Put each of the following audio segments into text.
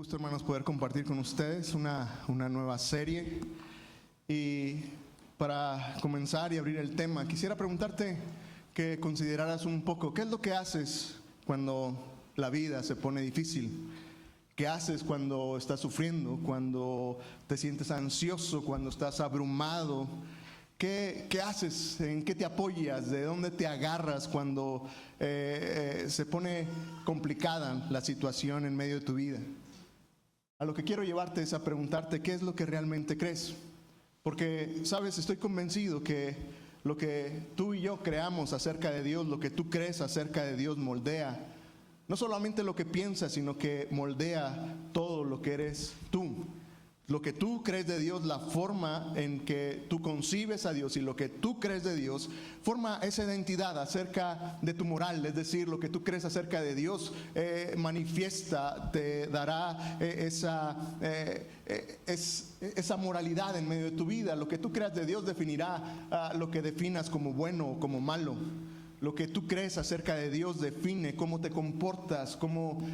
gusto, hermanos, poder compartir con ustedes una nueva serie. Y para comenzar y abrir el tema, quisiera preguntarte que consideraras un poco qué es lo que haces cuando la vida se pone difícil. ¿Qué haces cuando estás sufriendo, cuando te sientes ansioso, cuando estás abrumado? ¿Qué haces? ¿En qué te apoyas? ¿De dónde te agarras cuando se pone complicada la situación en medio de tu vida? A lo que quiero llevarte es a preguntarte qué es lo que realmente crees. Porque, sabes, estoy convencido que lo que tú y yo creamos acerca de Dios, lo que tú crees acerca de Dios moldea no solamente lo que piensas, sino que moldea todo lo que eres tú. Lo que tú crees de Dios, la forma en que tú concibes a Dios y lo que tú crees de Dios, forma esa identidad acerca de tu moral. Es decir, lo que tú crees acerca de Dios manifiesta, te dará esa moralidad en medio de tu vida. Lo que tú creas de Dios definirá lo que definas como bueno o como malo. Lo que tú crees acerca de Dios define cómo te comportas, cómo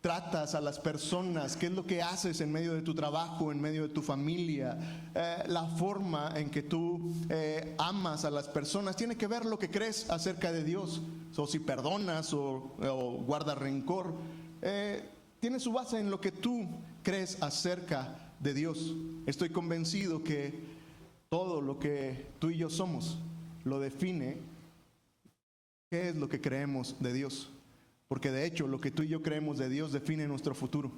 tratas a las personas, qué es lo que haces en medio de tu trabajo, en medio de tu familia, la forma en que tú amas a las personas, tiene que ver lo que crees acerca de Dios. O si perdonas o guardas rencor, tiene su base en lo que tú crees acerca de Dios. Estoy convencido que todo lo que tú y yo somos lo define qué es lo que creemos de Dios. Porque de hecho lo que tú y yo creemos de Dios define nuestro futuro,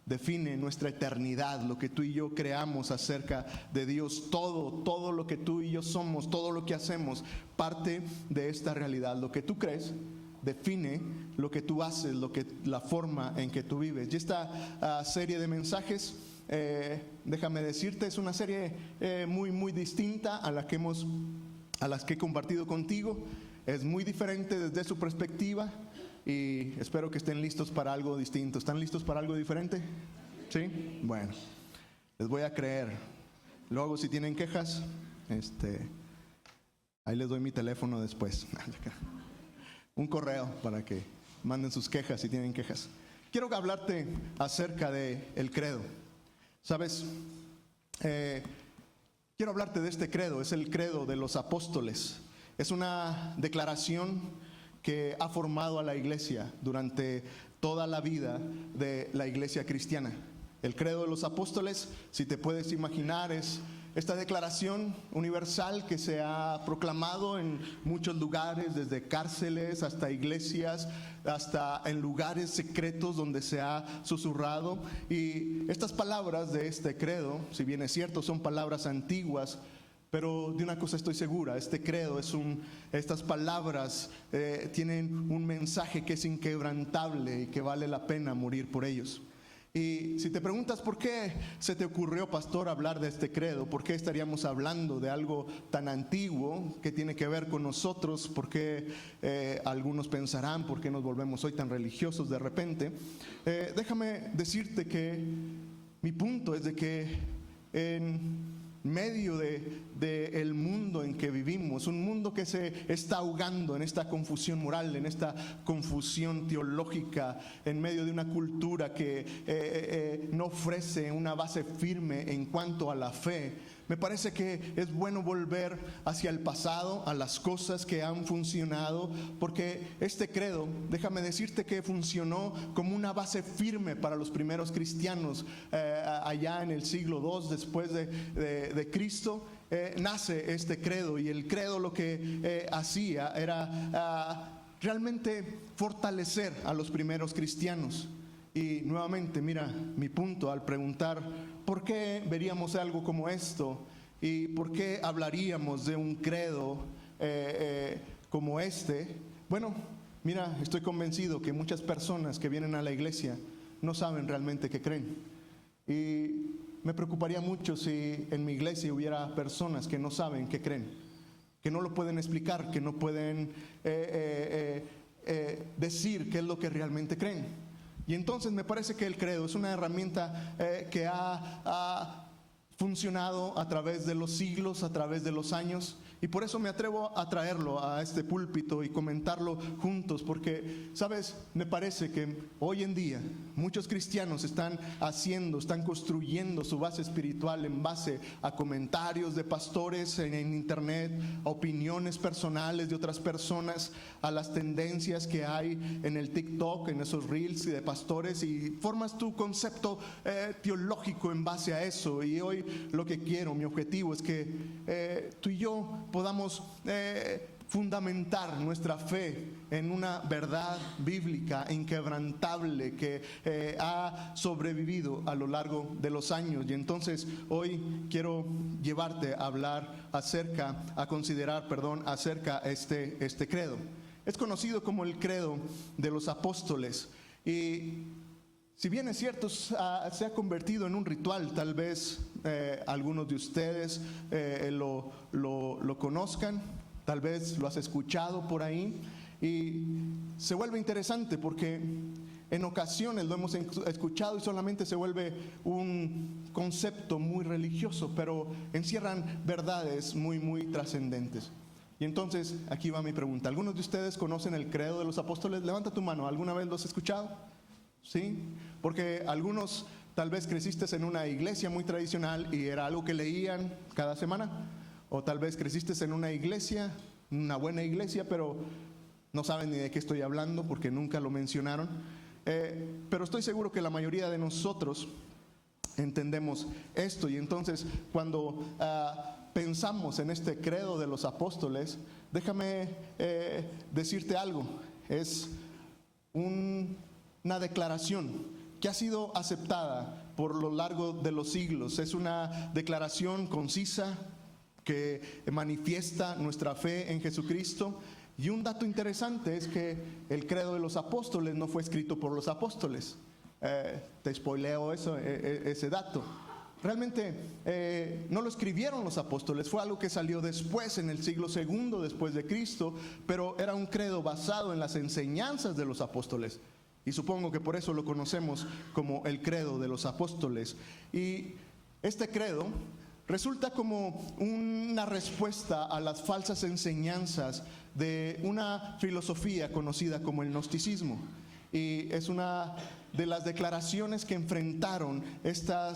define nuestra eternidad. Lo que tú y yo creamos acerca de Dios, todo lo que tú y yo somos, todo lo que hacemos, parte de esta realidad. Lo que tú crees define lo que tú haces, la forma en que tú vives. Y esta serie de mensajes, déjame decirte, es una serie muy distinta a las que he compartido contigo. Es muy diferente desde su perspectiva. Y espero que estén listos para algo distinto. ¿Están listos para algo diferente? ¿Sí? Bueno, les voy a creer. Luego, si tienen quejas, ahí les doy mi teléfono después. Un correo para que manden sus quejas si tienen quejas. Quiero hablarte acerca del credo. ¿Sabes? Quiero hablarte de este credo. Es el credo de los apóstoles. Es una declaración que ha formado a la iglesia durante toda la vida de la iglesia cristiana. El credo de los apóstoles, si te puedes imaginar, es esta declaración universal que se ha proclamado en muchos lugares, desde cárceles hasta iglesias, hasta en lugares secretos donde se ha susurrado. Y estas palabras de este credo, si bien es cierto, son palabras antiguas, pero de una cosa estoy segura: este credo estas palabras tienen un mensaje que es inquebrantable y que vale la pena morir por ellos. Y si te preguntas por qué se te ocurrió, pastor, hablar de este credo, por qué estaríamos hablando de algo tan antiguo que tiene que ver con nosotros, por qué algunos pensarán, por qué nos volvemos hoy tan religiosos de repente, déjame decirte que mi punto es de que en medio del mundo en que vivimos, un mundo que se está ahogando en esta confusión moral, en esta confusión teológica, en medio de una cultura que no ofrece una base firme en cuanto a la fe, me parece que es bueno volver hacia el pasado, a las cosas que han funcionado, porque este credo, déjame decirte que funcionó como una base firme para los primeros cristianos allá en el siglo II después de Cristo. Nace este credo, y el credo lo que hacía era realmente fortalecer a los primeros cristianos. Y nuevamente, mira mi punto al preguntar ¿por qué veríamos algo como esto? ¿Y por qué hablaríamos de un credo como este? Bueno, mira, estoy convencido que muchas personas que vienen a la iglesia no saben realmente qué creen. Y me preocuparía mucho si en mi iglesia hubiera personas que no saben qué creen, que no lo pueden explicar, que no pueden decir qué es lo que realmente creen. Y entonces me parece que el credo es una herramienta que ha funcionado a través de los siglos, a través de los años, Y por eso me atrevo a traerlo a este púlpito y comentarlo juntos, porque, ¿sabes? Me parece que hoy en día muchos cristianos están construyendo su base espiritual en base a comentarios de pastores en internet, a opiniones personales de otras personas, a las tendencias que hay en el TikTok, en esos reels de pastores, y formas tu concepto teológico en base a eso. Y hoy lo que quiero, mi objetivo es que tú y yo podamos fundamentar nuestra fe en una verdad bíblica inquebrantable que ha sobrevivido a lo largo de los años. Y entonces hoy quiero llevarte a hablar acerca este credo. Es conocido como el credo de los apóstoles, y si bien es cierto, se ha convertido en un ritual. Tal vez algunos de ustedes lo conozcan, tal vez lo has escuchado por ahí, y se vuelve interesante porque en ocasiones lo hemos escuchado y solamente se vuelve un concepto muy religioso, pero encierran verdades muy, muy trascendentes. Y entonces aquí va mi pregunta: ¿algunos de ustedes conocen el credo de los apóstoles? Levanta tu mano. ¿Alguna vez lo has escuchado? ¿Sí? Porque algunos tal vez creciste en una iglesia muy tradicional y era algo que leían cada semana, o tal vez creciste en una iglesia, una buena iglesia, pero no saben ni de qué estoy hablando porque nunca lo mencionaron. Pero estoy seguro que la mayoría de nosotros entendemos esto, y entonces cuando pensamos en este credo de los apóstoles, déjame decirte algo. Es una declaración que ha sido aceptada por lo largo de los siglos. Es una declaración concisa que manifiesta nuestra fe en Jesucristo. Y un dato interesante es que el credo de los apóstoles no fue escrito por los apóstoles. Te spoileo ese dato. Realmente no lo escribieron los apóstoles, fue algo que salió después, en el siglo II después de Cristo, pero era un credo basado en las enseñanzas de los apóstoles. Y supongo que por eso lo conocemos como el credo de los apóstoles. Y este credo resulta como una respuesta a las falsas enseñanzas de una filosofía conocida como el gnosticismo. Y es una de las declaraciones que enfrentaron esta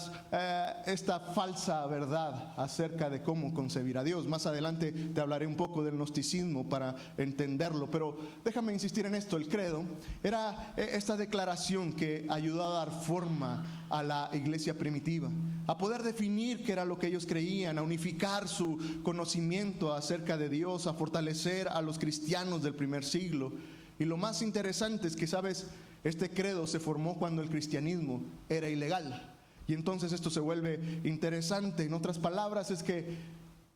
falsa verdad acerca de cómo concebir a Dios. Más adelante te hablaré un poco del gnosticismo para entenderlo, pero déjame insistir en esto. El credo era esta declaración que ayudó a dar forma a la iglesia primitiva, a poder definir qué era lo que ellos creían, a unificar su conocimiento acerca de Dios, a fortalecer a los cristianos del primer siglo. Y lo más interesante es que, ¿sabes?, este credo se formó cuando el cristianismo era ilegal. Y entonces esto se vuelve interesante. En otras palabras, es que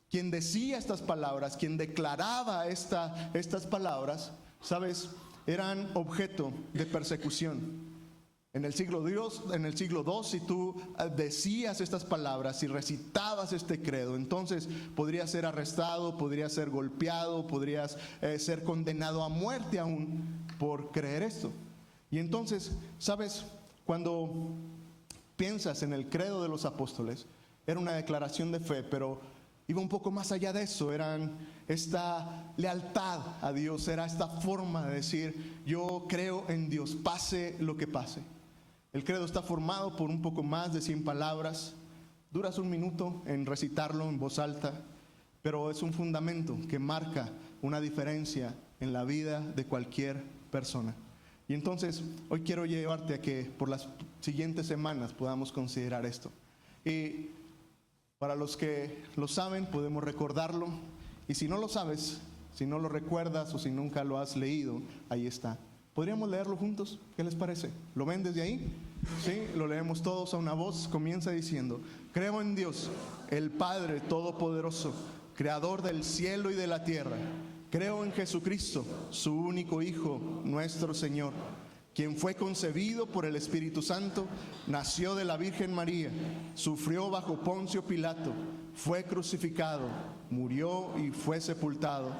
quien decía estas palabras, quien declaraba estas palabras, ¿sabes?, eran objeto de persecución. En el siglo II, si tú decías estas palabras y recitabas este credo, entonces podrías ser arrestado, podrías ser golpeado, podrías ser condenado a muerte aún por creer esto. Y entonces, ¿sabes? Cuando piensas en el credo de los apóstoles, era una declaración de fe, pero iba un poco más allá de eso. Eran esta lealtad a Dios, era esta forma de decir: yo creo en Dios, pase lo que pase. El credo está formado por un poco más de 100 palabras. Duras un minuto en recitarlo en voz alta, pero es un fundamento que marca una diferencia en la vida de cualquier persona. Y entonces hoy quiero llevarte a que por las siguientes semanas podamos considerar esto. Y para los que lo saben, podemos recordarlo. Y si no lo sabes, si no lo recuerdas o si nunca lo has leído, ahí está. ¿Podríamos leerlo juntos? ¿Qué les parece? ¿Lo ven desde ahí? Sí, lo leemos todos a una voz. Comienza diciendo: creo en Dios, el Padre Todopoderoso, Creador del cielo y de la tierra. Creo en Jesucristo, su único Hijo, nuestro Señor, quien fue concebido por el Espíritu Santo, nació de la Virgen María, sufrió bajo Poncio Pilato, fue crucificado, murió y fue sepultado,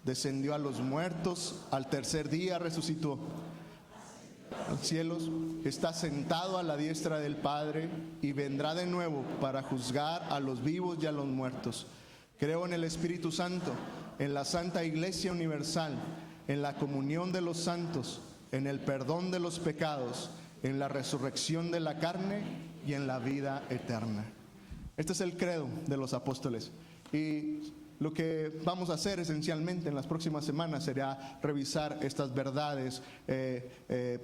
descendió a los muertos, al tercer día resucitó a los cielos, está sentado a la diestra del Padre y vendrá de nuevo para juzgar a los vivos y a los muertos. Creo en el Espíritu Santo, en la Santa Iglesia Universal, en la comunión de los santos, en el perdón de los pecados, en la resurrección de la carne y en la vida eterna. Este es el credo de los apóstoles. Y lo que vamos a hacer esencialmente en las próximas semanas será revisar estas verdades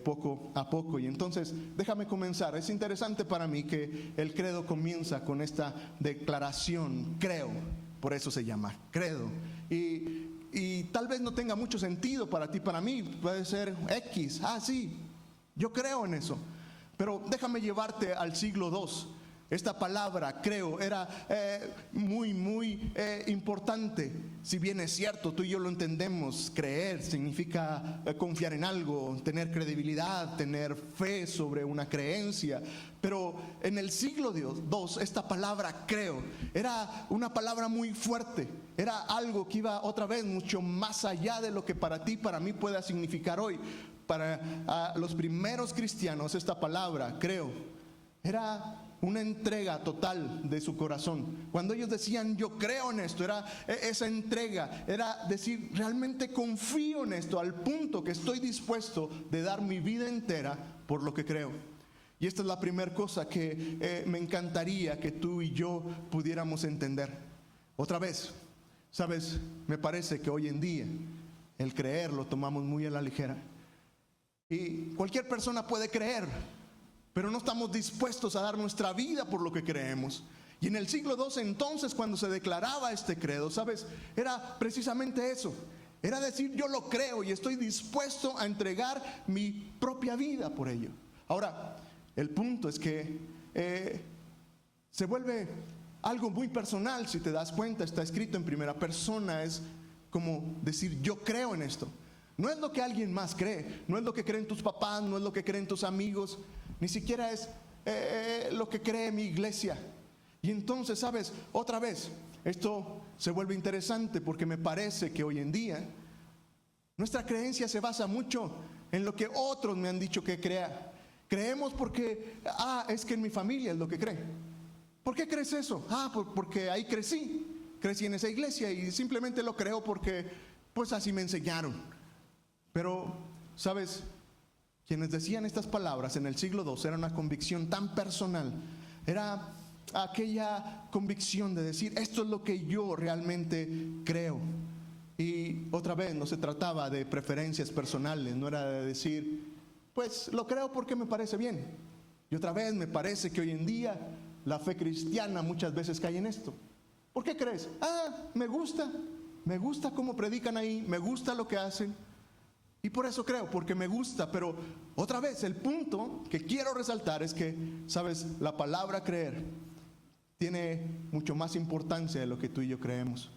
poco a poco. Y entonces, déjame comenzar. Es interesante para mí que el credo comienza con esta declaración, creo. Por eso se llama credo. Y tal vez no tenga mucho sentido para ti, para mí. Puede ser X. Sí, yo creo en eso. Pero déjame llevarte al siglo II. Esta palabra, creo, era muy importante. Si bien es cierto, tú y yo lo entendemos, creer significa confiar en algo, tener credibilidad, tener fe sobre una creencia. Pero en el siglo II, esta palabra, creo, era una palabra muy fuerte. Era algo que iba otra vez mucho más allá de lo que para ti, para mí pueda significar hoy. Para los primeros cristianos, esta palabra, creo, era una entrega total de su corazón. Cuando ellos decían yo creo en esto, era esa entrega, era decir realmente confío en esto al punto que estoy dispuesto de dar mi vida entera por lo que creo. Y esta es la primera cosa que me encantaría que tú y yo pudiéramos entender. Otra vez, sabes, me parece que hoy en día el creer lo tomamos muy a la ligera. Y cualquier persona puede creer, pero no estamos dispuestos a dar nuestra vida por lo que creemos. Y en el siglo II entonces, cuando se declaraba este credo, ¿sabes? Era precisamente eso. Era decir, yo lo creo y estoy dispuesto a entregar mi propia vida por ello. Ahora, el punto es que se vuelve algo muy personal, si te das cuenta. Está escrito en primera persona, es como decir, yo creo en esto. No es lo que alguien más cree, no es lo que creen tus papás, no es lo que creen tus amigos. Ni siquiera es lo que cree mi iglesia. Y entonces, ¿sabes? Otra vez, esto se vuelve interesante porque me parece que hoy en día nuestra creencia se basa mucho en lo que otros me han dicho que crea. Creemos porque, es que en mi familia es lo que cree. ¿Por qué crees eso? Porque ahí crecí en esa iglesia y simplemente lo creo porque, pues así me enseñaron. Pero, ¿sabes? Quienes decían estas palabras en el siglo II era una convicción tan personal. Era aquella convicción de decir, esto es lo que yo realmente creo. Y otra vez, no se trataba de preferencias personales, no era de decir, pues lo creo porque me parece bien. Y otra vez, me parece que hoy en día la fe cristiana muchas veces cae en esto. ¿Por qué crees? Me gusta cómo predican ahí, me gusta lo que hacen. Y por eso creo, porque me gusta. Pero otra vez, el punto que quiero resaltar es que, ¿sabes? La palabra creer tiene mucho más importancia de lo que tú y yo creemos.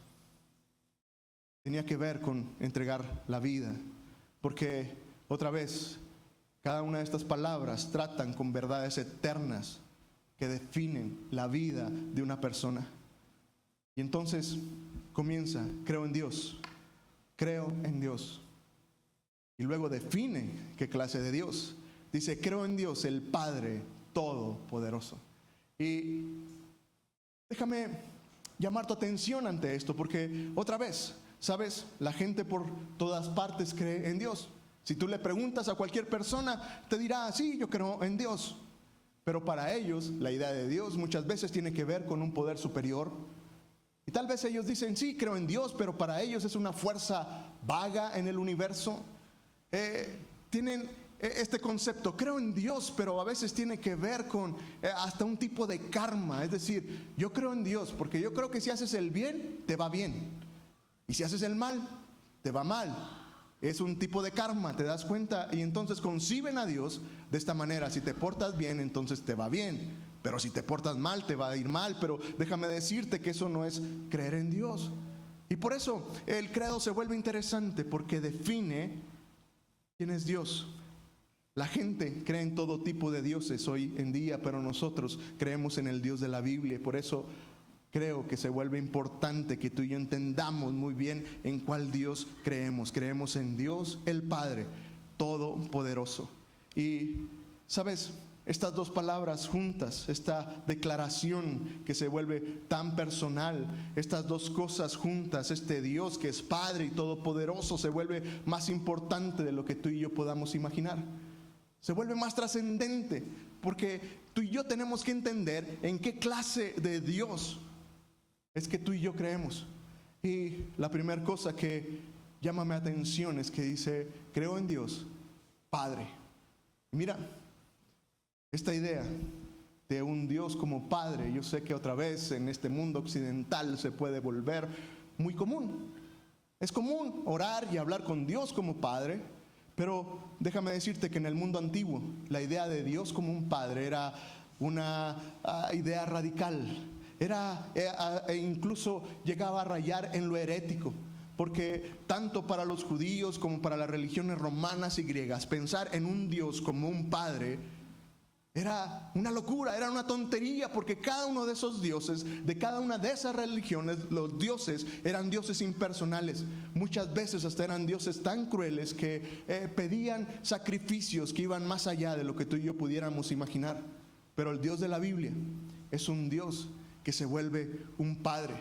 Tenía que ver con entregar la vida. Porque, otra vez, cada una de estas palabras tratan con verdades eternas que definen la vida de una persona. Y entonces comienza, creo en Dios. Creo en Dios. Y luego define qué clase de Dios. Dice, creo en Dios, el Padre Todopoderoso. Y déjame llamar tu atención ante esto, porque otra vez, ¿sabes? La gente por todas partes cree en Dios. Si tú le preguntas a cualquier persona, te dirá, sí, yo creo en Dios. Pero para ellos, la idea de Dios muchas veces tiene que ver con un poder superior. Y tal vez ellos dicen, sí, creo en Dios, pero para ellos es una fuerza vaga en el universo. Tienen este concepto, creo en Dios, pero a veces tiene que ver con hasta un tipo de karma. Es decir, yo creo en Dios porque yo creo que si haces el bien, te va bien, y si haces el mal, te va mal. Es un tipo de karma, ¿te das cuenta? Y entonces conciben a Dios de esta manera: si te portas bien, entonces te va bien, pero si te portas mal, te va a ir mal. Pero déjame decirte que eso no es creer en Dios. Y por eso el credo se vuelve interesante, porque define ¿quién es Dios? La gente cree en todo tipo de dioses hoy en día, pero nosotros creemos en el Dios de la Biblia. Y por eso creo que se vuelve importante que tú y yo entendamos muy bien en cuál Dios creemos. Creemos en Dios el Padre Todopoderoso. Y, ¿sabes? estas dos palabras juntas, esta declaración que se vuelve tan personal, estas dos cosas juntas, este Dios que es Padre y Todopoderoso, se vuelve más importante de lo que tú y yo podamos imaginar. Se vuelve más trascendente, porque tú y yo tenemos que entender en qué clase de Dios es que tú y yo creemos. Y la primera cosa que llama mi atención es que dice: creo en Dios Padre. Mira, esta idea de un Dios como Padre, yo sé que otra vez en este mundo occidental se puede volver muy común. Es común orar y hablar con Dios como Padre, pero déjame decirte que en el mundo antiguo la idea de Dios como un Padre era una idea radical. Incluso llegaba a rayar en lo herético, porque tanto para los judíos como para las religiones romanas y griegas, pensar en un Dios como un Padre era una locura, era una tontería, porque cada uno de esos dioses, de cada una de esas religiones, los dioses eran dioses impersonales. Muchas veces hasta eran dioses tan crueles que pedían sacrificios que iban más allá de lo que tú y yo pudiéramos imaginar. Pero el Dios de la Biblia es un Dios que se vuelve un Padre.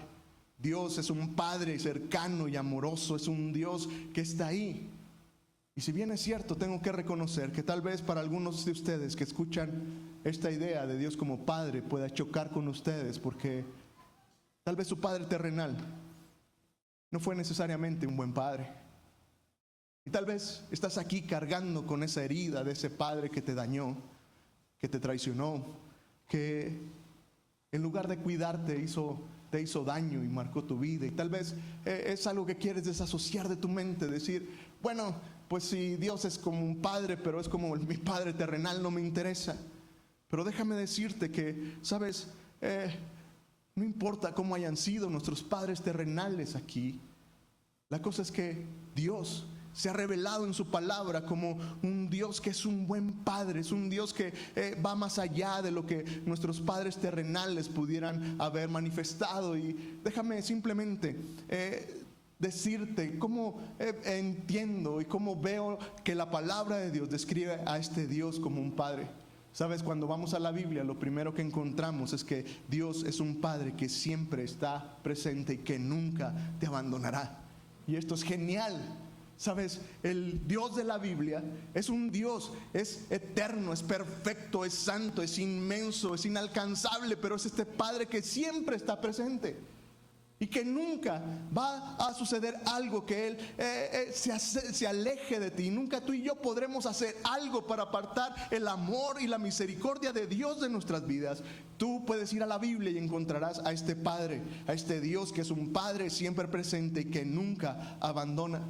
Dios es un Padre cercano y amoroso, es un Dios que está ahí. Y si bien es cierto, tengo que reconocer que tal vez para algunos de ustedes que escuchan esta idea de Dios como Padre pueda chocar con ustedes, porque tal vez su padre terrenal no fue necesariamente un buen padre. Y tal vez estás aquí cargando con esa herida de ese padre que te dañó, que te traicionó, que en lugar de cuidarte te hizo daño y marcó tu vida. Y tal vez es algo que quieres desasociar de tu mente, decir: bueno, pues si Dios es como un padre, pero es como mi padre terrenal, no me interesa. Pero déjame decirte que, sabes, no importa cómo hayan sido nuestros padres terrenales aquí, la cosa es que Dios se ha revelado en su palabra como un Dios que es un buen Padre, es un Dios que va más allá de lo que nuestros padres terrenales pudieran haber manifestado. Y déjame simplemente decirte cómo entiendo y cómo veo que la palabra de Dios describe a este Dios como un Padre. Sabes, cuando vamos a la Biblia, lo primero que encontramos es que Dios es un Padre que siempre está presente y que nunca te abandonará. Y esto es genial. Sabes, el Dios de la Biblia es un Dios, es eterno, es perfecto, es santo, es inmenso, es inalcanzable, pero es este Padre que siempre está presente y que nunca va a suceder algo que Él se aleje de ti. Nunca tú y yo podremos hacer algo para apartar el amor y la misericordia de Dios de nuestras vidas. Tú puedes ir a la Biblia y encontrarás a este Padre, a este Dios que es un Padre siempre presente y que nunca abandona.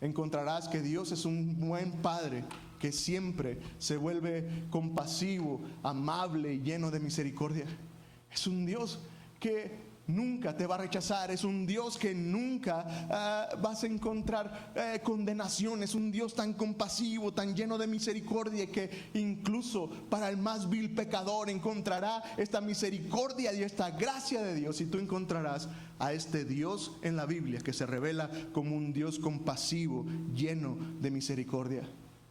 Encontrarás que Dios es un buen Padre que siempre se vuelve compasivo, amable y lleno de misericordia. Es un Dios que nunca te va a rechazar, es un Dios que nunca vas a encontrar condenación. Es un Dios tan compasivo, tan lleno de misericordia, que incluso para el más vil pecador encontrará esta misericordia y esta gracia de Dios. Y tú encontrarás a este Dios en la Biblia que se revela como un Dios compasivo, lleno de misericordia.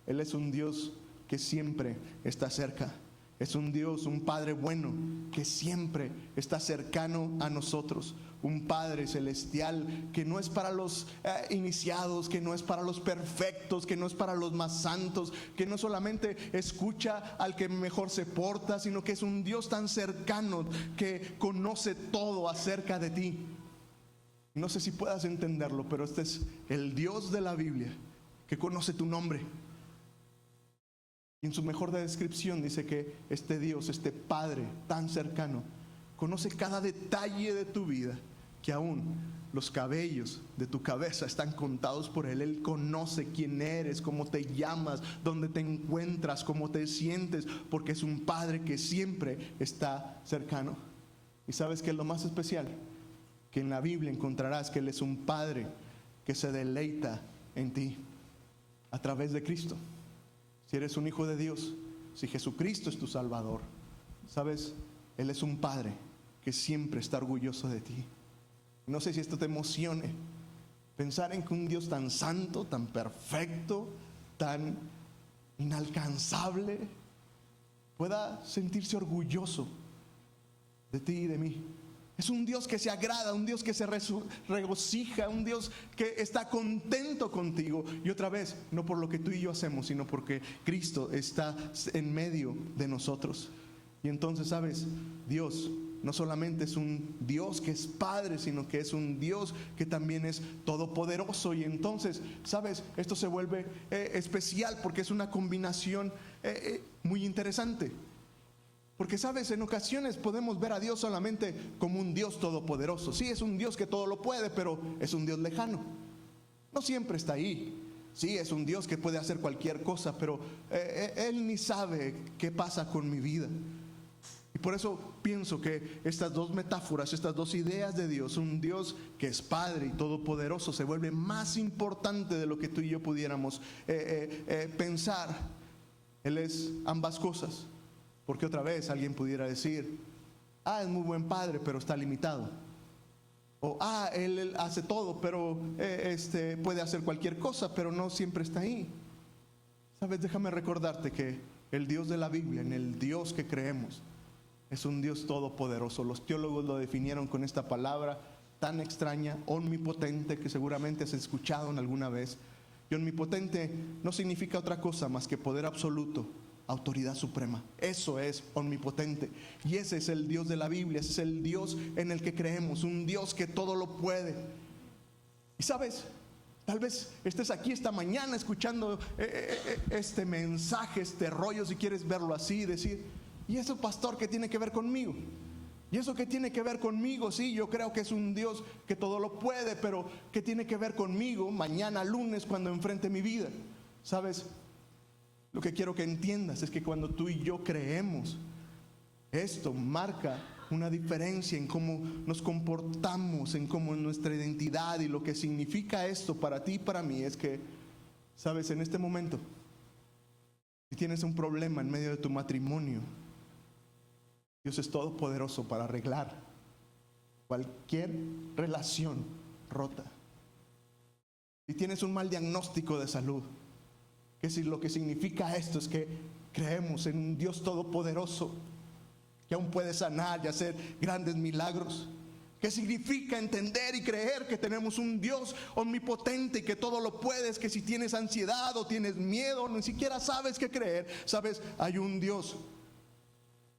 Él es un Dios que siempre está cerca. Es un Dios, un Padre bueno, que siempre está cercano a nosotros. Un Padre celestial que no es para los iniciados, que no es para los perfectos, que no es para los más santos, que no solamente escucha al que mejor se porta, sino que es un Dios tan cercano que conoce todo acerca de ti. No sé si puedas entenderlo, pero este es el Dios de la Biblia que conoce tu nombre. Y en su mejor descripción dice que este Dios, este Padre tan cercano, conoce cada detalle de tu vida, que aún los cabellos de tu cabeza están contados por Él. Él conoce quién eres, cómo te llamas, dónde te encuentras, cómo te sientes, porque es un Padre que siempre está cercano. Y sabes que es lo más especial, que en la Biblia encontrarás que Él es un Padre que se deleita en ti a través de Cristo. Si eres un hijo de Dios, si Jesucristo es tu Salvador, sabes, Él es un Padre que siempre está orgulloso de ti. No sé si esto te emocione, pensar en que un Dios tan santo, tan perfecto, tan inalcanzable, pueda sentirse orgulloso de ti y de mí. Es un Dios que se agrada, un Dios que se regocija, un Dios que está contento contigo. Y otra vez, no por lo que tú y yo hacemos, sino porque Cristo está en medio de nosotros. Y entonces, ¿sabes? Dios no solamente es un Dios que es Padre, sino que es un Dios que también es todopoderoso. Y entonces, ¿sabes? Esto se vuelve especial porque es una combinación muy interesante. Porque, ¿sabes? En ocasiones podemos ver a Dios solamente como un Dios todopoderoso. Sí, es un Dios que todo lo puede, pero es un Dios lejano. No siempre está ahí. Sí, es un Dios que puede hacer cualquier cosa, pero Él ni sabe qué pasa con mi vida. Y por eso pienso que estas dos metáforas, estas dos ideas de Dios, un Dios que es Padre y todopoderoso, se vuelve más importante de lo que tú y yo pudiéramos pensar. Él es ambas cosas. Porque otra vez alguien pudiera decir, es muy buen padre, pero está limitado. O, él hace todo, pero puede hacer cualquier cosa, pero no siempre está ahí. Sabes, déjame recordarte que el Dios de la Biblia, en el Dios que creemos, es un Dios todopoderoso. Los teólogos lo definieron con esta palabra tan extraña, omnipotente, que seguramente has escuchado en alguna vez. Y omnipotente no significa otra cosa más que poder absoluto, autoridad suprema. Eso es omnipotente. Y ese es el Dios de la Biblia. Ese es el Dios en el que creemos. Un Dios que todo lo puede. Y sabes, tal vez estés aquí esta mañana escuchando este mensaje, este rollo, si quieres verlo así, decir, ¿y eso, pastor, qué tiene que ver conmigo? ¿Y eso qué tiene que ver conmigo? Sí, yo creo que es un Dios que todo lo puede, pero ¿qué tiene que ver conmigo mañana lunes cuando enfrente mi vida? ¿Sabes? Lo que quiero que entiendas es que cuando tú y yo creemos, esto marca una diferencia en cómo nos comportamos, en cómo nuestra identidad, y lo que significa esto para ti y para mí es que, sabes, en este momento, si tienes un problema en medio de tu matrimonio, Dios es todopoderoso para arreglar cualquier relación rota. Si tienes un mal diagnóstico de salud, que si lo que significa esto es que creemos en un Dios todopoderoso que aún puede sanar y hacer grandes milagros. ¿Qué significa entender y creer que tenemos un Dios omnipotente y que todo lo puede? Es que si tienes ansiedad o tienes miedo, ni siquiera sabes qué creer. Sabes, hay un Dios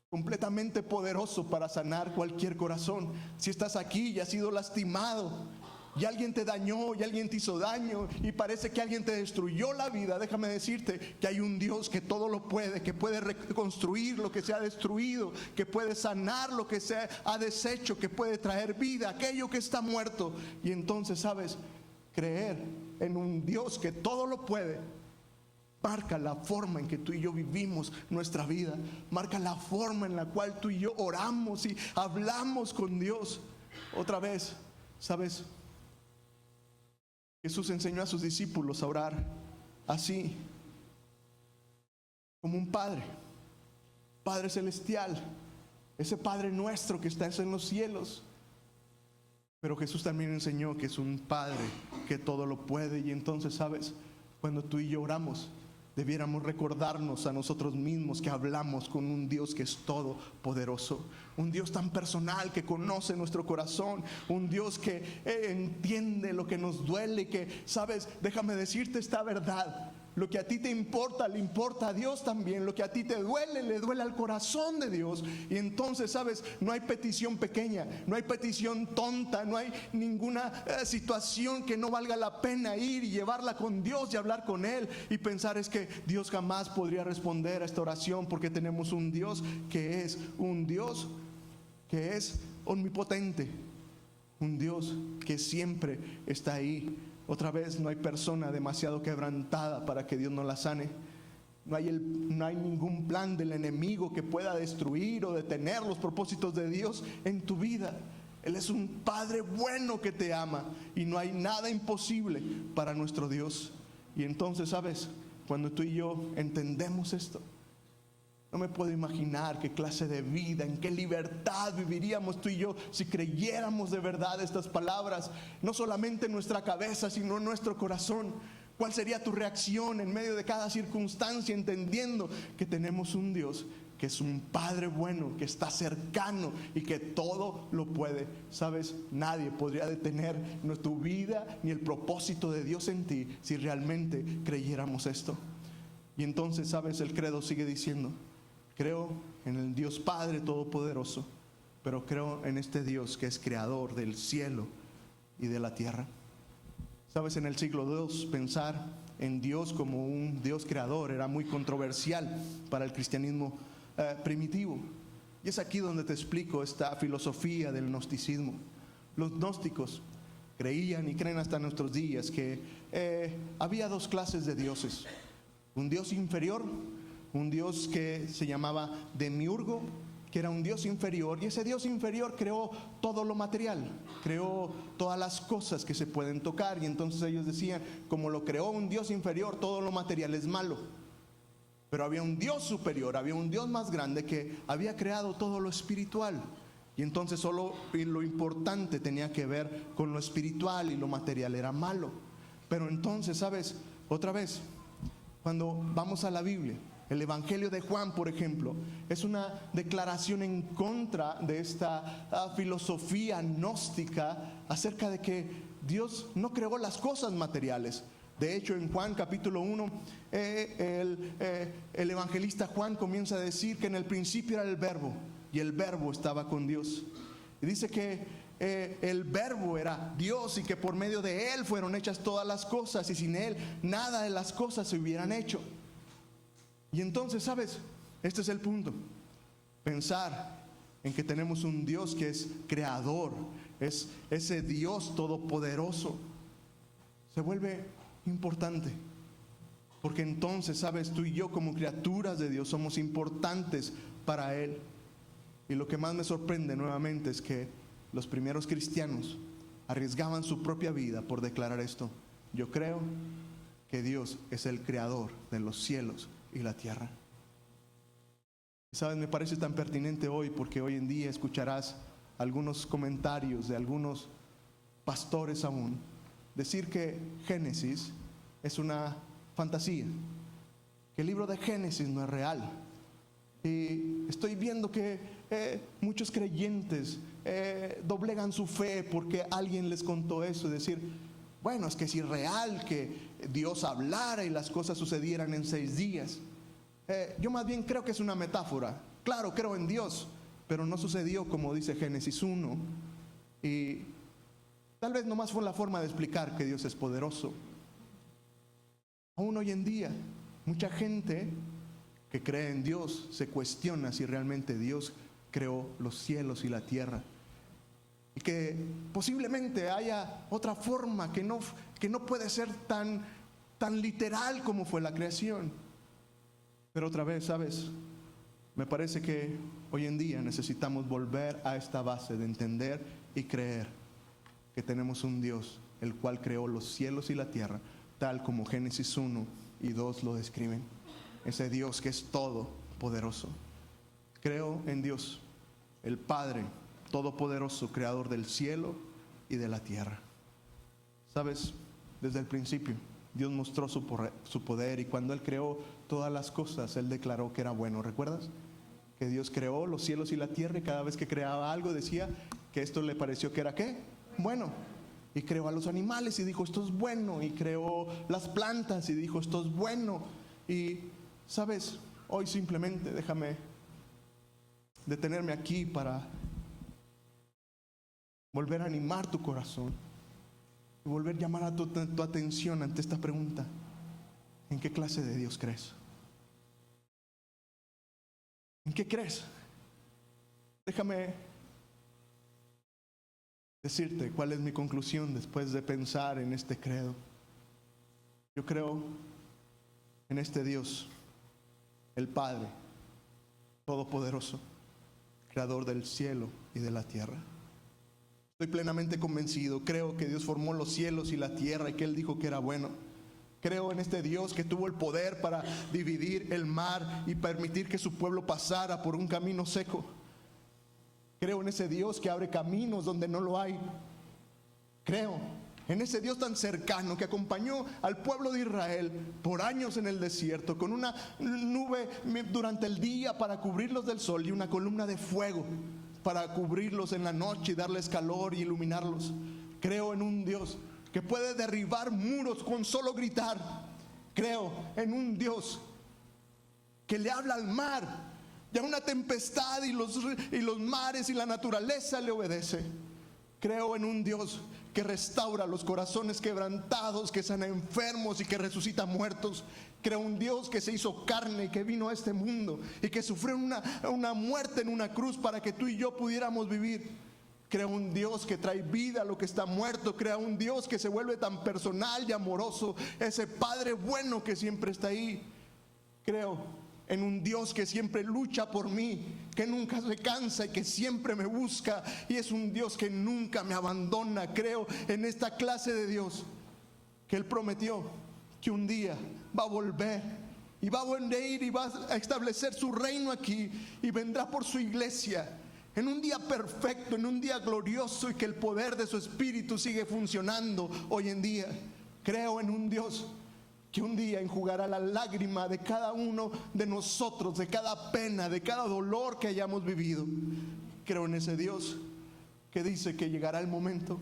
completamente poderoso para sanar cualquier corazón. Si estás aquí y has sido lastimado, y alguien te dañó, y alguien te hizo daño, y parece que alguien te destruyó la vida, déjame decirte que hay un Dios que todo lo puede, que puede reconstruir lo que se ha destruido, que puede sanar lo que se ha deshecho, que puede traer vida, aquello que está muerto. Y entonces, ¿sabes? Creer en un Dios que todo lo puede marca la forma en que tú y yo vivimos nuestra vida, marca la forma en la cual tú y yo oramos y hablamos con Dios. Otra vez, ¿sabes? Jesús enseñó a sus discípulos a orar así, como un Padre, Padre celestial, ese Padre nuestro que está en los cielos. Pero Jesús también enseñó que es un Padre que todo lo puede. Y entonces, ¿sabes? Cuando tú y yo oramos, debiéramos recordarnos a nosotros mismos que hablamos con un Dios que es todopoderoso, un Dios tan personal que conoce nuestro corazón, un Dios que entiende lo que nos duele, que, sabes, déjame decirte esta verdad: lo que a ti te importa, le importa a Dios también. Lo que a ti te duele, le duele al corazón de Dios. Y entonces, ¿sabes? No hay petición pequeña, no hay petición tonta, no hay ninguna situación que no valga la pena ir y llevarla con Dios y hablar con Él y pensar es que Dios jamás podría responder a esta oración, porque tenemos un Dios que es omnipotente, un Dios que siempre está ahí. Otra vez, no hay persona demasiado quebrantada para que Dios no la sane. No hay ningún plan del enemigo que pueda destruir o detener los propósitos de Dios en tu vida. Él es un Padre bueno que te ama y no hay nada imposible para nuestro Dios. Y entonces, ¿sabes? Cuando tú y yo entendemos esto, no me puedo imaginar qué clase de vida, en qué libertad viviríamos tú y yo si creyéramos de verdad estas palabras, no solamente en nuestra cabeza, sino en nuestro corazón. ¿Cuál sería tu reacción en medio de cada circunstancia, entendiendo que tenemos un Dios que es un Padre bueno, que está cercano y que todo lo puede. Sabes, nadie podría detener ni tu vida ni el propósito de Dios en ti si realmente creyéramos esto. Y entonces, sabes, el credo sigue diciendo: creo en el Dios Padre Todopoderoso, pero creo en este Dios que es creador del cielo y de la tierra. Sabes, en el siglo II pensar en Dios como un Dios creador era muy controversial para el cristianismo primitivo. Y es aquí donde te explico esta filosofía del gnosticismo. Los gnósticos creían y creen hasta nuestros días que había dos clases de dioses: un Dios inferior, un Dios que se llamaba Demiurgo, que era un Dios inferior, y ese Dios inferior creó todo lo material, creó todas las cosas que se pueden tocar. Y entonces ellos decían, como lo creó un Dios inferior, todo lo material es malo. Pero había un Dios superior, había un Dios más grande que había creado todo lo espiritual. Y entonces solo lo importante tenía que ver con lo espiritual y lo material era malo. Pero entonces, ¿sabes? Otra vez, cuando vamos a la Biblia, el Evangelio de Juan, por ejemplo, es una declaración en contra de esta filosofía gnóstica acerca de que Dios no creó las cosas materiales. De hecho, en Juan capítulo 1, el evangelista Juan comienza a decir que en el principio era el Verbo, y el Verbo estaba con Dios. Y dice que el Verbo era Dios y que por medio de Él fueron hechas todas las cosas, y sin Él nada de las cosas se hubieran hecho. Y entonces, ¿sabes? Este es el punto. Pensar en que tenemos un Dios que es creador, es ese Dios todopoderoso, se vuelve importante. Porque entonces, ¿sabes? Tú y yo como criaturas de Dios somos importantes para Él. Y lo que más me sorprende nuevamente es que los primeros cristianos arriesgaban su propia vida por declarar esto: yo creo que Dios es el creador de los cielos y la tierra. ¿Sabes? Me parece tan pertinente hoy, porque hoy en día escucharás algunos comentarios de algunos pastores aún decir que Génesis es una fantasía, que el libro de Génesis no es real. Y estoy viendo que muchos creyentes doblegan su fe porque alguien les contó eso, y decir, bueno, es que es irreal que Dios hablara y las cosas sucedieran en 6 días. Yo más bien creo que es una metáfora. Claro, creo en Dios, pero no sucedió como dice Génesis 1. Y tal vez nomás fue la forma de explicar que Dios es poderoso. Aún hoy en día, mucha gente que cree en Dios se cuestiona si realmente Dios creó los cielos y la tierra. Y que posiblemente haya otra forma que no puede ser tan literal como fue la creación. Pero otra vez, ¿sabes? Me parece que hoy en día necesitamos volver a esta base de entender y creer que tenemos un Dios, el cual creó los cielos y la tierra, tal como Génesis 1 y 2 lo describen. Ese Dios que es todopoderoso. Creo en Dios, el Padre todopoderoso, creador del cielo y de la tierra. ¿Sabes? Desde el principio Dios mostró su poder, y cuando Él creó todas las cosas, Él declaró que era bueno. ¿Recuerdas? Que Dios creó los cielos y la tierra, y cada vez que creaba algo decía que esto le pareció que era ¿qué? Bueno. Y creó a los animales y dijo esto es bueno, y creó las plantas y dijo esto es bueno. Y ¿sabes? Hoy simplemente déjame detenerme aquí para volver a animar tu corazón y volver a llamar a tu atención ante esta pregunta: ¿en qué clase de Dios crees? ¿En qué crees? Déjame decirte cuál es mi conclusión después de pensar en este credo. Yo creo en este Dios, el Padre Todopoderoso, creador del cielo y de la tierra. Estoy plenamente convencido, creo que Dios formó los cielos y la tierra y que Él dijo que era bueno. Creo en este Dios que tuvo el poder para dividir el mar y permitir que su pueblo pasara por un camino seco. Creo en ese Dios que abre caminos donde no lo hay. Creo en ese Dios tan cercano que acompañó al pueblo de Israel por años en el desierto, con una nube durante el día para cubrirlos del sol y una columna de fuego para cubrirlos en la noche y darles calor y iluminarlos. Creo en un Dios que puede derribar muros con solo gritar. Creo en un Dios que le habla al mar y a una tempestad y los mares y la naturaleza le obedece. Creo en un Dios que restaura los corazones quebrantados, que sana enfermos y que resucita muertos. Creo en un Dios que se hizo carne y que vino a este mundo y que sufrió una muerte en una cruz para que tú y yo pudiéramos vivir. Creo en un Dios que trae vida a lo que está muerto. Creo en un Dios que se vuelve tan personal y amoroso, ese Padre bueno que siempre está ahí. Creo en un Dios que siempre lucha por mí, que nunca se cansa y que siempre me busca, y es un Dios que nunca me abandona. Creo en esta clase de Dios que Él prometió que un día va a volver y va a venir y va a establecer su reino aquí y vendrá por su iglesia en un día perfecto, en un día glorioso, y que el poder de su Espíritu sigue funcionando hoy en día. Creo en un Dios que un día enjugará la lágrima de cada uno de nosotros, de cada pena, de cada dolor que hayamos vivido. Creo en ese Dios que dice que llegará el momento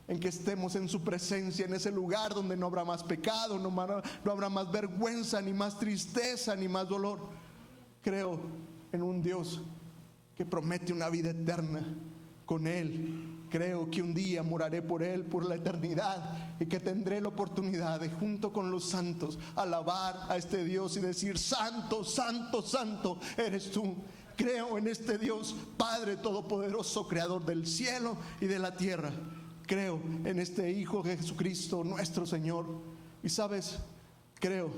en que estemos en su presencia, en ese lugar donde no habrá más pecado, no habrá más vergüenza, ni más tristeza, ni más dolor. Creo en un Dios que promete una vida eterna con Él. Creo que un día moraré por Él por la eternidad y que tendré la oportunidad de, junto con los santos, alabar a este Dios y decir: santo, santo, santo eres tú. Creo en este Dios Padre Todopoderoso, Creador del cielo y de la tierra. Creo en este Hijo de Jesucristo, nuestro Señor. Y sabes, creo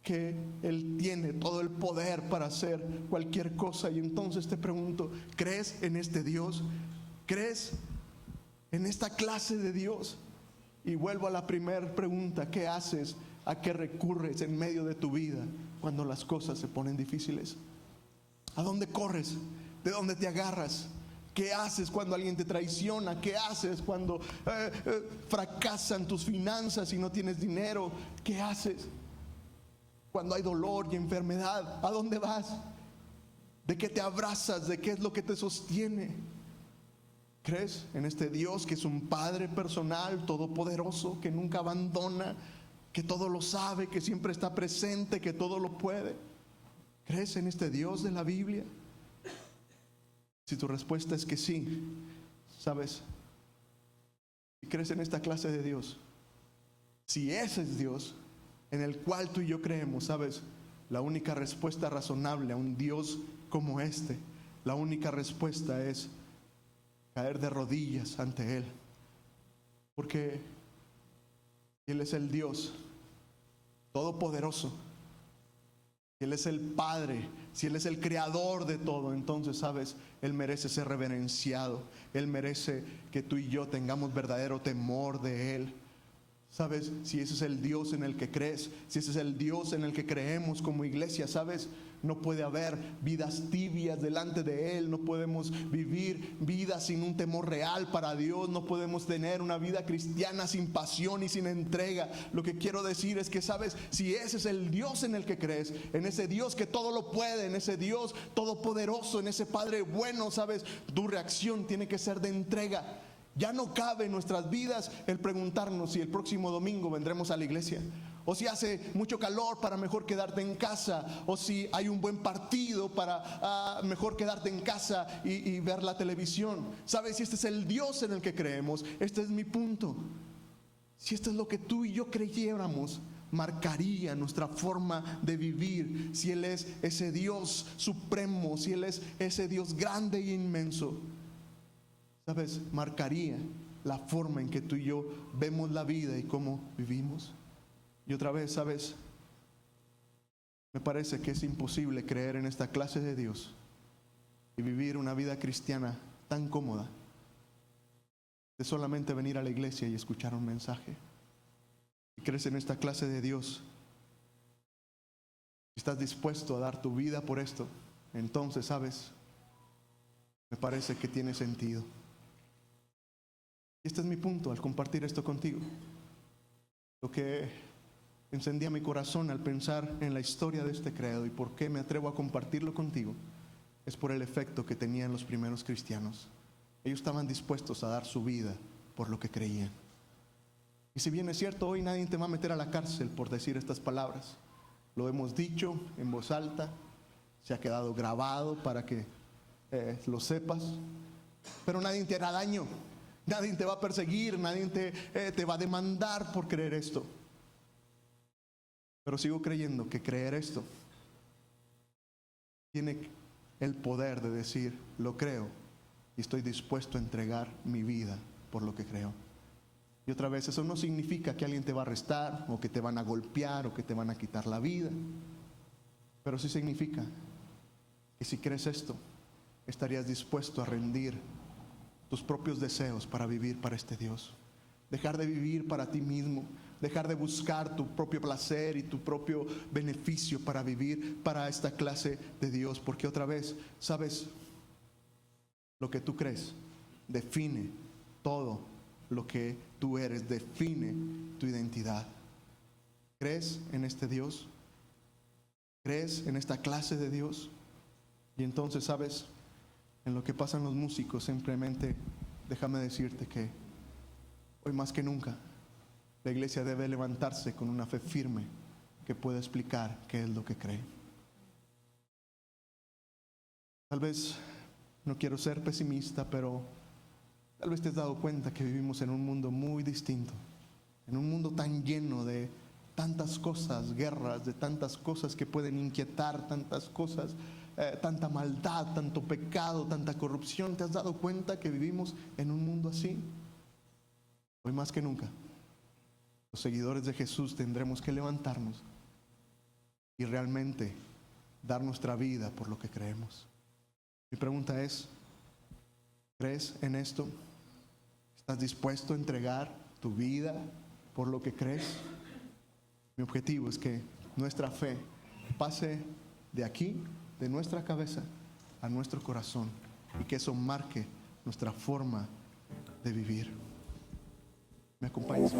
que Él tiene todo el poder para hacer cualquier cosa. Y entonces te pregunto, ¿crees en este Dios? ¿Crees en esta clase de Dios? Y vuelvo a la primera pregunta: ¿qué haces? ¿A qué recurres en medio de tu vida cuando las cosas se ponen difíciles? ¿A dónde corres? ¿De dónde te agarras? ¿Qué haces cuando alguien te traiciona? ¿Qué haces cuando fracasan tus finanzas y no tienes dinero? ¿Qué haces cuando hay dolor y enfermedad? ¿A dónde vas? ¿De qué te abrazas? ¿De qué es lo que te sostiene? ¿Crees en este Dios que es un Padre personal, todopoderoso, que nunca abandona, que todo lo sabe, que siempre está presente, que todo lo puede? ¿Crees en este Dios de la Biblia? Si tu respuesta es que sí, ¿sabes? Si crees en esta clase de Dios, si ese es Dios en el cual tú y yo creemos, ¿sabes? La única respuesta razonable a un Dios como este, la única respuesta es caer de rodillas ante Él, porque Él es el Dios todopoderoso. Él es el Padre, si Él es el creador de todo, entonces, ¿sabes? Él merece ser reverenciado. Él merece que tú y yo tengamos verdadero temor de Él. ¿Sabes? Si ese es el Dios en el que crees, si ese es el Dios en el que creemos como iglesia, ¿sabes? No puede haber vidas tibias delante de Él. No podemos vivir vidas sin un temor real para Dios. No podemos tener una vida cristiana sin pasión y sin entrega. Lo que quiero decir es que, ¿sabes? Si ese es el Dios en el que crees, en ese Dios que todo lo puede, en ese Dios todopoderoso, en ese Padre bueno, ¿sabes? Tu reacción tiene que ser de entrega. Ya no cabe en nuestras vidas el preguntarnos si el próximo domingo vendremos a la iglesia, o si hace mucho calor para mejor quedarte en casa, o si hay un buen partido para mejor quedarte en casa y ver la televisión. ¿Sabes? Si este es el Dios en el que creemos, este es mi punto. Si esto es lo que tú y yo creyéramos, marcaría nuestra forma de vivir. Si Él es ese Dios supremo, si Él es ese Dios grande e inmenso, ¿sabes? Marcaría la forma en que tú y yo vemos la vida y cómo vivimos. Y otra vez, ¿sabes? Me parece que es imposible creer en esta clase de Dios y vivir una vida cristiana tan cómoda de solamente venir a la iglesia y escuchar un mensaje. Si crees en esta clase de Dios, si estás dispuesto a dar tu vida por esto, entonces, ¿sabes? Me parece que tiene sentido. Y este es mi punto al compartir esto contigo. Lo que encendía mi corazón al pensar en la historia de este credo y por qué me atrevo a compartirlo contigo es por el efecto que tenían los primeros cristianos. Ellos estaban dispuestos a dar su vida por lo que creían. Y si bien es cierto, hoy nadie te va a meter a la cárcel por decir estas palabras. Lo hemos dicho en voz alta, se ha quedado grabado para que lo sepas, pero nadie te hará daño, nadie te va a perseguir, nadie te va a demandar por creer esto. Pero sigo creyendo que creer esto tiene el poder de decir, lo creo y estoy dispuesto a entregar mi vida por lo que creo. Y otra vez, eso no significa que alguien te va a arrestar o que te van a golpear o que te van a quitar la vida, pero sí significa que si crees esto, estarías dispuesto a rendir tus propios deseos para vivir para este Dios. Dejar de vivir para ti mismo, dejar de buscar tu propio placer y tu propio beneficio para vivir para esta clase de Dios. Porque otra vez, ¿sabes? Lo que tú crees define todo lo que tú eres, define tu identidad. ¿Crees en este Dios? ¿Crees en esta clase de Dios? Y entonces, ¿sabes? En lo que pasan los músicos, simplemente déjame decirte que hoy más que nunca la iglesia debe levantarse con una fe firme que pueda explicar qué es lo que cree. Tal vez no quiero ser pesimista, pero tal vez te has dado cuenta que vivimos en un mundo muy distinto, en un mundo tan lleno de tantas cosas, guerras, de tantas cosas que pueden inquietar, tantas cosas, tanta maldad, tanto pecado, tanta corrupción. ¿Te has dado cuenta que vivimos en un mundo así? Hoy más que nunca, los seguidores de Jesús tendremos que levantarnos y realmente dar nuestra vida por lo que creemos. Mi pregunta es, ¿crees en esto? ¿Estás dispuesto a entregar tu vida por lo que crees? Mi objetivo es que nuestra fe pase de aquí, de nuestra cabeza, a nuestro corazón, y que eso marque nuestra forma de vivir. ¿Me acompañas?